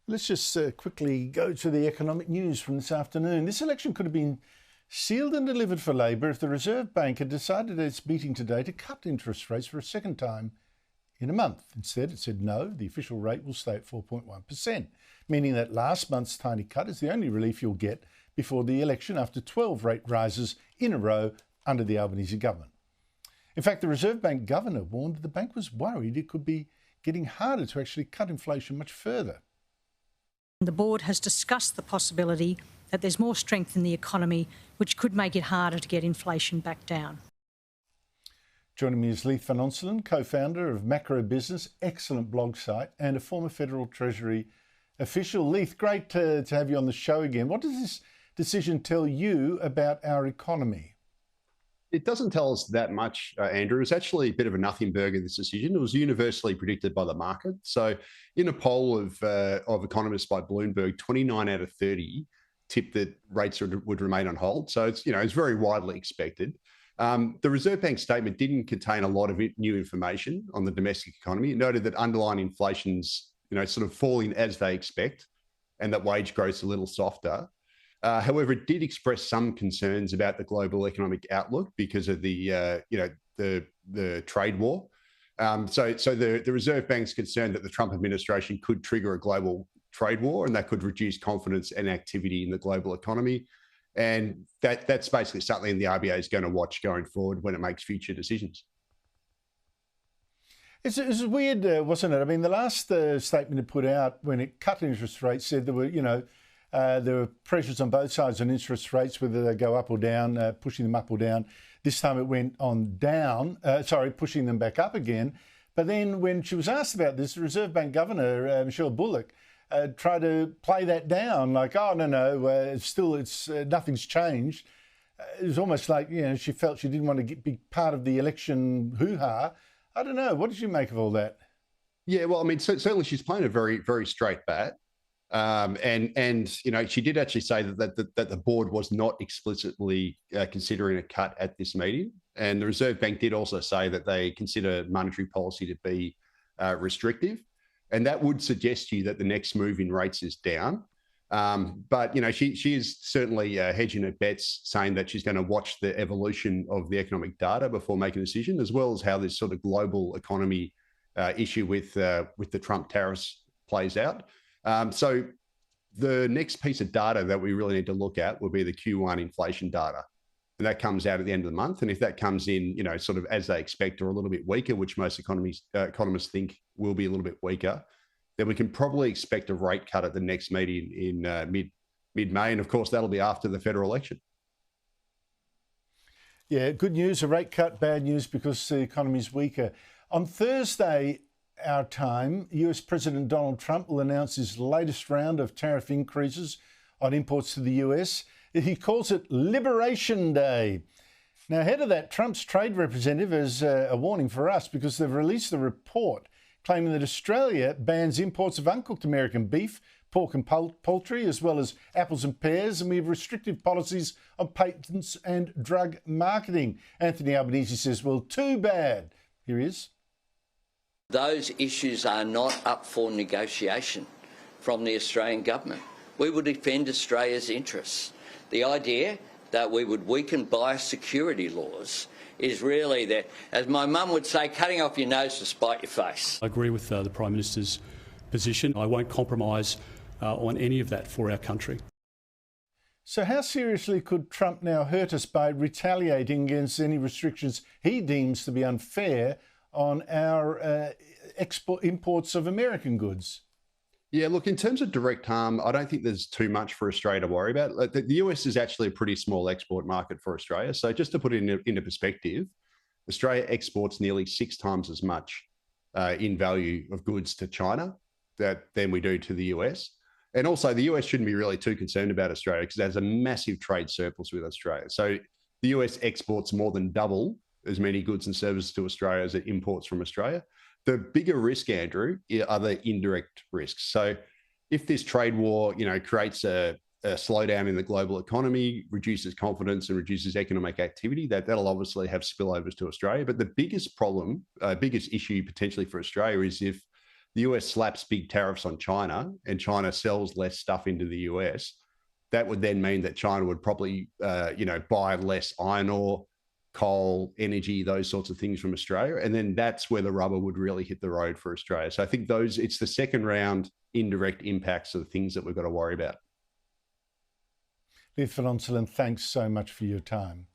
Let's just quickly go to the economic news from this afternoon. This election could have been sealed and delivered for Labor if the Reserve Bank had decided at its meeting today to cut interest rates for a second time in a month. Instead, it said no, the official rate will stay at 4.1%, meaning that last month's tiny cut is the only relief you'll get before the election after 12 rate rises in a row under the Albanese government. In fact, the Reserve Bank governor warned the bank was worried it could be getting harder to actually cut inflation much further. The board has discussed the possibility that there's more strength in the economy, which could make it harder to get inflation back down. Joining me is Leith van Onselen, co-founder of MacroBusiness, excellent blog site, and a former Federal Treasury official. Leith, great to have you on the show again. What does this decision tell you about our economy? It doesn't tell us that much, Andrew. It's actually a bit of a nothing burger, this decision. It was universally predicted by the market. So in a poll of economists by Bloomberg, 29 out of 30 tipped that rates would remain on hold. So it's very widely expected. The Reserve Bank statement didn't contain a lot of new information on the domestic economy. It noted that underlying inflation's sort of falling as they expect, and that wage growth's a little softer. However, it did express some concerns about the global economic outlook because of the trade war. So the Reserve Bank's concerned that the Trump administration could trigger a global trade war, and that could reduce confidence and activity in the global economy. And that's basically something the RBA is going to watch going forward when it makes future decisions. It's weird, wasn't it? I mean, the last statement it put out when it cut interest rates said there were pressures on both sides on interest rates, whether they go up or down, pushing them up or down. This time it went on down, pushing them back up again. But then when she was asked about this, the Reserve Bank Governor, Michele Bullock, tried to play that down like, oh, no, nothing's changed. It was almost like, she felt she didn't want to be part of the election hoo-ha. I don't know. What did you make of all that? Yeah, well, I mean, certainly she's playing a very, very straight bat. And she did actually say that the board was not explicitly considering a cut at this meeting. And the Reserve Bank did also say that they consider monetary policy to be restrictive. And that would suggest to you that the next move in rates is down. But she is certainly hedging her bets, saying that she's going to watch the evolution of the economic data before making a decision, as well as how this sort of global economy issue with the Trump tariffs plays out. So the next piece of data that we really need to look at will be the Q1 inflation data. And that comes out at the end of the month. And if that comes in, sort of as they expect or a little bit weaker, which most economists think will be a little bit weaker, then we can probably expect a rate cut at the next meeting in mid-May. And of course, that'll be after the federal election. Yeah, good news, a rate cut, bad news because the economy's weaker. On Thursday, our time, US President Donald Trump will announce his latest round of tariff increases on imports to the US. He calls it Liberation Day. Now, ahead of that, Trump's trade representative has a warning for us because they've released a report claiming that Australia bans imports of uncooked American beef, pork and poultry, as well as apples and pears, and we have restrictive policies on patents and drug marketing. Anthony Albanese says, well, too bad. Here he is. Those issues are not up for negotiation from the Australian government. We will defend Australia's interests. The idea that we would weaken biosecurity laws is really that, as my mum would say, cutting off your nose to spite your face. I agree with the Prime Minister's position. I won't compromise on any of that for our country. So how seriously could Trump now hurt us by retaliating against any restrictions he deems to be unfair on our imports of American goods? Yeah, look, in terms of direct harm, I don't think there's too much for Australia to worry about. The US is actually a pretty small export market for Australia. So just to put it into perspective, Australia exports nearly 6 times as much in value of goods to China than we do to the US. And also the US shouldn't be really too concerned about Australia because it has a massive trade surplus with Australia. So the US exports more than double as many goods and services to Australia as it imports from Australia. The bigger risk, Andrew, are the indirect risks. So if this trade war, creates a slowdown in the global economy, reduces confidence and reduces economic activity, that'll obviously have spillovers to Australia. But the biggest problem, biggest issue potentially for Australia is if the US slaps big tariffs on China and China sells less stuff into the US, that would then mean that China would probably, buy less iron ore, coal, energy, those sorts of things from Australia. And then that's where the rubber would really hit the road for Australia. So I think it's the second round indirect impacts of the things that we've got to worry about. Leith and Onselen, thanks so much for your time.